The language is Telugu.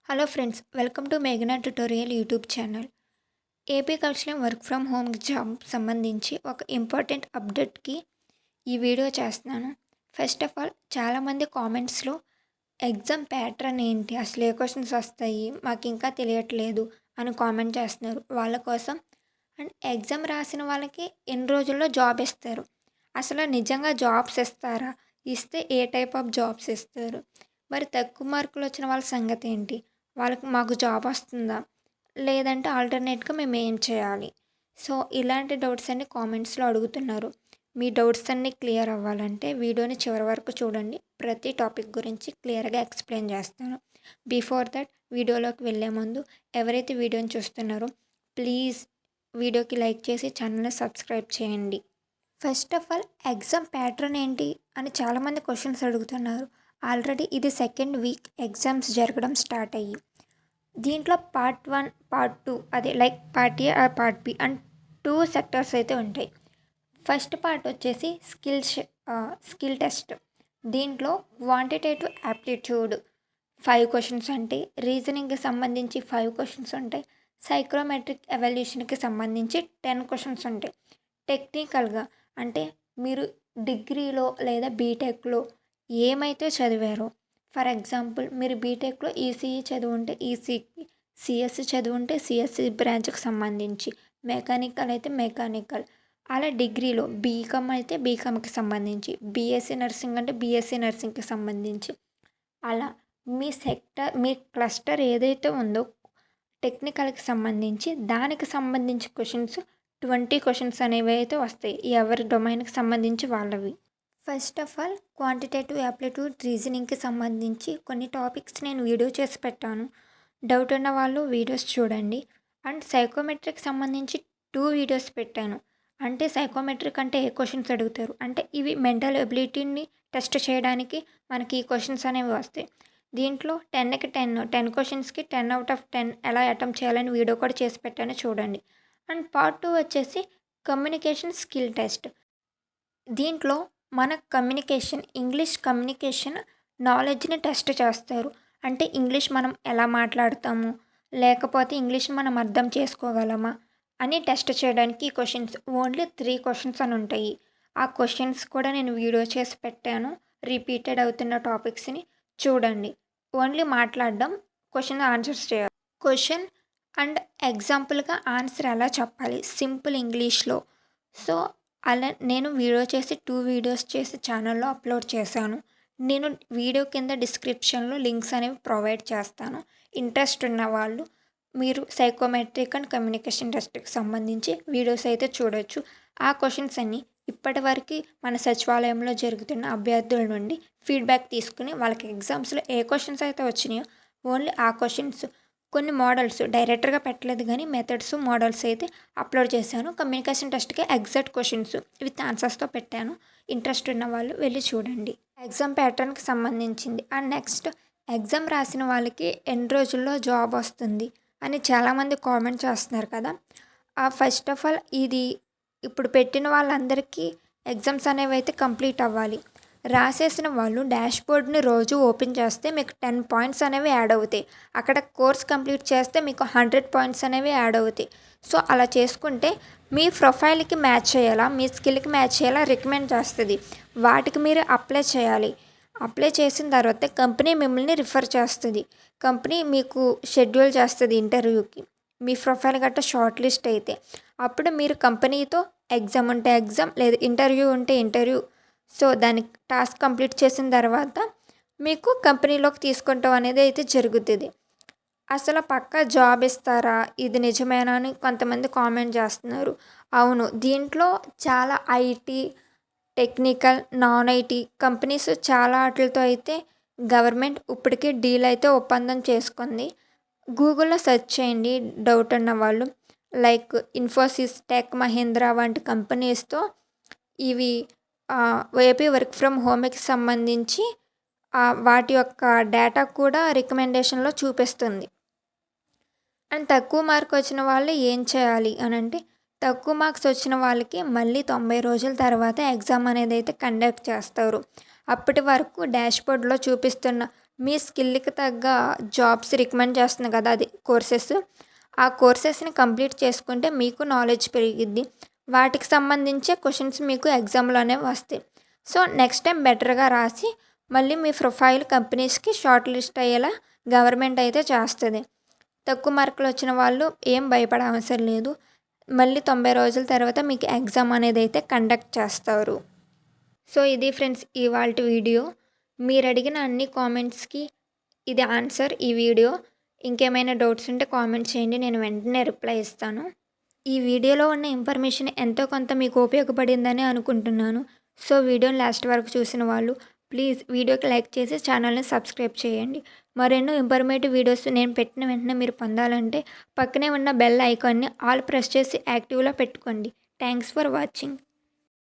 హలో ఫ్రెండ్స్, వెల్కమ్ టు మేఘనా tutorial YouTube channel. AP cultural work from home job సంబంధించి ఒక ఇంపార్టెంట్ అప్డేట్కి ఈ వీడియో చేస్తున్నాను. ఫస్ట్ ఆఫ్ ఆల్, చాలామంది కామెంట్స్లో ఎగ్జామ్ ప్యాటర్న్ ఏంటి, అసలు ఏ క్వశ్చన్స్ వస్తాయి, మాకు ఇంకా తెలియట్లేదు అని కామెంట్ చేస్తున్నారు. వాళ్ళ కోసం అండ్ ఎగ్జామ్ రాసిన వాళ్ళకి ఎన్ని రోజుల్లో జాబ్ ఇస్తారు, అసలు నిజంగా జాబ్స్ ఇస్తారా, ఇస్తే ఏ టైప్ ఆఫ్ జాబ్స్ ఇస్తారు, మరి తక్కువ మార్కులు వచ్చిన వాళ్ళ సంగతి ఏంటి, వాళ్ళకి మాకు జాబ్ వస్తుందా, లేదంటే ఆల్టర్నేట్గా మేము ఏం చేయాలి. సో ఇలాంటి డౌట్స్ అన్ని కామెంట్స్లో అడుగుతున్నారు. మీ డౌట్స్ అన్నీ క్లియర్ అవ్వాలంటే వీడియోని చివరి వరకు చూడండి. ప్రతి టాపిక్ గురించి క్లియర్గా ఎక్స్ప్లెయిన్ చేస్తాను. బిఫోర్ దట్, వీడియోలోకి వెళ్ళే ముందు ఎవరైతే వీడియోని చూస్తున్నారో ప్లీజ్ వీడియోకి లైక్ చేసి ఛానల్ని సబ్స్క్రైబ్ చేయండి. First of all, exam pattern ఏంటి అని చాలామంది క్వశ్చన్స్ అడుగుతున్నారు. ఆల్రెడీ ఇది సెకండ్ వీక్ ఎగ్జామ్స్ జరగడం స్టార్ట్ అయ్యి, దీంట్లో పార్ట్ 1, పార్ట్ 2, అదే like part A or part B and 2 sectors అయితే ఉంటాయి. ఫస్ట్ పార్ట్ వచ్చేసి స్కిల్ టెస్ట్. దీంట్లో క్వాంటిటేటివ్ యాప్టిట్యూడ్ 5 క్వశ్చన్స్ ఉంటాయి, రీజనింగ్కి సంబంధించి 5 క్వశ్చన్స్ ఉంటాయి, సైక్రోమెట్రిక్ ఎవల్యూషన్కి సంబంధించి 10 క్వశ్చన్స్ ఉంటాయి. టెక్నికల్గా అంటే మీరు డిగ్రీలో లేదా బీటెక్లో ఏమైతే చదివారో, ఫర్ ఎగ్జాంపుల్ మీరు బీటెక్లో ఈసీఈ చదువుంటే ఈసీఈ, సిఎస్సి చదువుంటే సిఎస్సి బ్రాంచ్కి సంబంధించి, మెకానికల్ అయితే మెకానికల్, అలా డిగ్రీలో బీకామ్ అయితే బీకామ్కి సంబంధించి, బీఎస్సీ నర్సింగ్ అంటే బీఎస్సీ నర్సింగ్కి సంబంధించి, అలా మీ క్లస్టర్ ఏదైతే ఉందో టెక్నికల్కి సంబంధించి దానికి సంబంధించి క్వశ్చన్స్ 20 క్వశ్చన్స్ అనేవి అయితే వస్తాయి, ఎవరి డొమైన్కి సంబంధించి వాళ్ళవి. First of all, quantitative aptitude రీజనింగ్కి సంబంధించి కొన్ని టాపిక్స్ నేను వీడియో చేసి పెట్టాను. డౌట్ ఉన్న వాళ్ళు వీడియోస్ చూడండి. అండ్ సైకోమెట్రిక్ సంబంధించి 2 వీడియోస్ పెట్టాను. అంటే సైకోమెట్రిక్ అంటే ఏ క్వశ్చన్స్ అడుగుతారు అంటే ఇవి మెంటల్ ఎబిలిటీని టెస్ట్ చేయడానికి మనకి ఈ క్వశ్చన్స్ అనేవి వస్తాయి. దీంట్లో 10కి 10 క్వశ్చన్స్కి 10 అవుట్ ఆఫ్ 10 ఎలా అటెంప్ట్ చేయాలని వీడియో కూడా చేసి పెట్టాను, చూడండి. అండ్ పార్ట్ 2 వచ్చేసి కమ్యూనికేషన్ స్కిల్ టెస్ట్. దీంట్లో మన ఇంగ్లీష్ కమ్యూనికేషన్ నాలెడ్జ్ని టెస్ట్ చేస్తారు. అంటే ఇంగ్లీష్ మనం ఎలా మాట్లాడతాము, లేకపోతే ఇంగ్లీష్ని మనం అర్థం చేసుకోగలమా అని టెస్ట్ చేయడానికి ఈ క్వశ్చన్స్ ఓన్లీ 3 క్వశ్చన్స్ అని ఉంటాయి. ఆ క్వశ్చన్స్ కూడా నేను వీడియో చేసి పెట్టాను. రిపీటెడ్ అవుతున్న టాపిక్స్ని చూడండి. ఓన్లీ మాట్లాడడం, క్వశ్చన్ ఆన్సర్స్ చేయాలి. క్వశ్చన్ అండ్ ఎగ్జాంపుల్గా ఆన్సర్ ఎలా చెప్పాలి సింపుల్ ఇంగ్లీష్లో. సో అలా నేను వీడియో చేసి 2 వీడియోస్ చేసి ఛానల్లో అప్లోడ్ చేశాను. నేను వీడియో కింద డిస్క్రిప్షన్లో లింక్స్ అనేవి ప్రొవైడ్ చేస్తాను. ఇంట్రెస్ట్ ఉన్న వాళ్ళు మీరు సైకోమెట్రిక్ అండ్ కమ్యూనికేషన్ టెస్ట్కి సంబంధించి వీడియోస్ అయితే చూడొచ్చు. ఆ క్వశ్చన్స్ అన్నీ ఇప్పటివరకు మన సచివాలయంలో జరుగుతున్న అభ్యర్థుల నుండి ఫీడ్బ్యాక్ తీసుకుని వాళ్ళకి ఎగ్జామ్స్లో ఏ క్వశ్చన్స్ అయితే వచ్చినాయో ఓన్లీ ఆ క్వశ్చన్స్, కొన్ని మోడల్స్ డైరెక్ట్గా పెట్టలేదు కానీ మెథడ్స్ మోడల్స్ అయితే అప్లోడ్ చేశాను. కమ్యూనికేషన్ టెస్ట్కి ఎగ్జాక్ట్ క్వశ్చన్స్ విత్ ఆన్సర్స్తో పెట్టాను. ఇంట్రెస్ట్ ఉన్న వాళ్ళు వెళ్ళి చూడండి. ఎగ్జామ్ ప్యాటర్న్కి సంబంధించింది. అండ్ నెక్స్ట్, ఎగ్జామ్ రాసిన వాళ్ళకి ఎన్ని రోజుల్లో జాబ్ వస్తుంది అని చాలామంది కామెంట్ చేస్తున్నారు కదా. ఫస్ట్ ఆఫ్ ఆల్, ఇది ఇప్పుడు పెట్టిన వాళ్ళందరికీ ఎగ్జామ్స్ అనేవి అయితే కంప్లీట్ అవ్వాలి. రాసేసిన వాళ్ళు డాష్ బోర్డ్ని రోజు ఓపెన్ చేస్తే మీకు 10 పాయింట్స్ అనేవి యాడ్ అవుతాయి. అక్కడ కోర్స్ కంప్లీట్ చేస్తే మీకు 100 పాయింట్స్ అనేవి యాడ్ అవుతాయి. సో అలా చేసుకుంటే మీ ప్రొఫైల్కి మ్యాచ్ చేయాలా, మీ స్కిల్కి మ్యాచ్ చేయాలా రికమెండ్ చేస్తుంది. వాటికి మీరు అప్లై చేయాలి. అప్లై చేసిన తర్వాత కంపెనీ మిమ్మల్ని రిఫర్ చేస్తుంది. కంపెనీ మీకు షెడ్యూల్ చేస్తుంది ఇంటర్వ్యూకి. మీ ప్రొఫైల్ గట్రా షార్ట్ లిస్ట్ అయితే అప్పుడు మీరు కంపెనీతో ఎగ్జామ్ ఉంటే ఎగ్జామ్, లేదా ఇంటర్వ్యూ ఉంటే ఇంటర్వ్యూ. సో దానికి టాస్క్ కంప్లీట్ చేసిన తర్వాత మీకు కంపెనీలోకి తీసుకుంటాం అనేది అయితే జరుగుతుంది. అసలు పక్కా జాబ్ ఇస్తారా, ఇది నిజమేనా అని కొంతమంది కామెంట్ చేస్తున్నారు. అవును, దీంట్లో చాలా IT, technical, non IT companies చాలా వాటితో అయితే గవర్నమెంట్ ఇప్పటికే డీల్ అయితే ఒప్పందం చేసుకుంది. గూగుల్లో సెర్చ్ చేయండి డౌట్ ఉన్న వాళ్ళు. లైక్ ఇన్ఫోసిస్, టెక్ మహీంద్రా వంటి కంపెనీస్తో ఇవి ఏపీ వర్క్ ఫ్రమ్ హోమ్కి సంబంధించి వాటి యొక్క డేటా కూడా రికమెండేషన్లో చూపిస్తుంది. అండ్ తక్కువ మార్క్ వచ్చిన వాళ్ళు ఏం చేయాలి అని అంటే, తక్కువ మార్క్స్ వచ్చిన వాళ్ళకి మళ్ళీ 90 రోజుల తర్వాత ఎగ్జామ్ అనేది అయితే కండక్ట్ చేస్తారు. అప్పటి వరకు డాష్బోర్డ్లో చూపిస్తున్న మీ స్కిల్‌కి తగ్గ జాబ్స్ రికమెండ్ చేస్తుంది కదా! అది కోర్సెస్. ఆ కోర్సెస్‌ని కంప్లీట్ చేసుకుంటే మీకు నాలెడ్జ్ పెరిగిద్ది. వాటికి సంబంధించే క్వెషన్స్ మీకు ఎగ్జామ్‌లోనే వస్తాయి. సో, నెక్స్ట్ టైమ్ బెటర్‌గా రాసి మళ్ళీ మీ ప్రొఫైల్ కంపెనీస్‌కి షార్ట్ లిస్ట్ అయ్యేలా గవర్నమెంట్ అయితే చేస్తది. తక్కువ మార్కులు వచ్చిన వాళ్ళు ఏం భయపడే అవసరం లేదు. మళ్ళీ 90 రోజుల తర్వాత మీకు ఎగ్జామ్ అనేది అయితే కండక్ట్ చేస్తారు. సో, ఇది ఫ్రెండ్స్ ఇవాల్టి వీడియో. మీరడిగిన అన్ని కామెంట్స్‌కి ఇది ఆన్సర్ ఈ వీడియో. ఇంకేమైనా డౌట్స్ ఉంటే కామెంట్ చేయండి. నేను వెంటనే రిప్లై ఇస్తాను. ఈ వీడియోలో ఉన్న ఇన్ఫర్మేషన్ ఎంతో కొంత మీకు ఉపయోగపడిందని అనుకుంటున్నాను. సో, వీడియోని లాస్ట్ వరకు చూసిన వాళ్ళు ప్లీజ్ వీడియోకి లైక్ చేసి ఛానల్ని సబ్స్క్రైబ్ చేయండి. మరెన్నో ఇన్ఫర్మేటివ్ వీడియోస్ నేను పెట్టిన వెంటనే మీరు పొందాలంటే పక్కనే ఉన్న బెల్ ఐకాన్ని ఆల్ ప్రెస్ చేసి యాక్టివ్‌లో పెట్టుకోండి. Thanks for watching.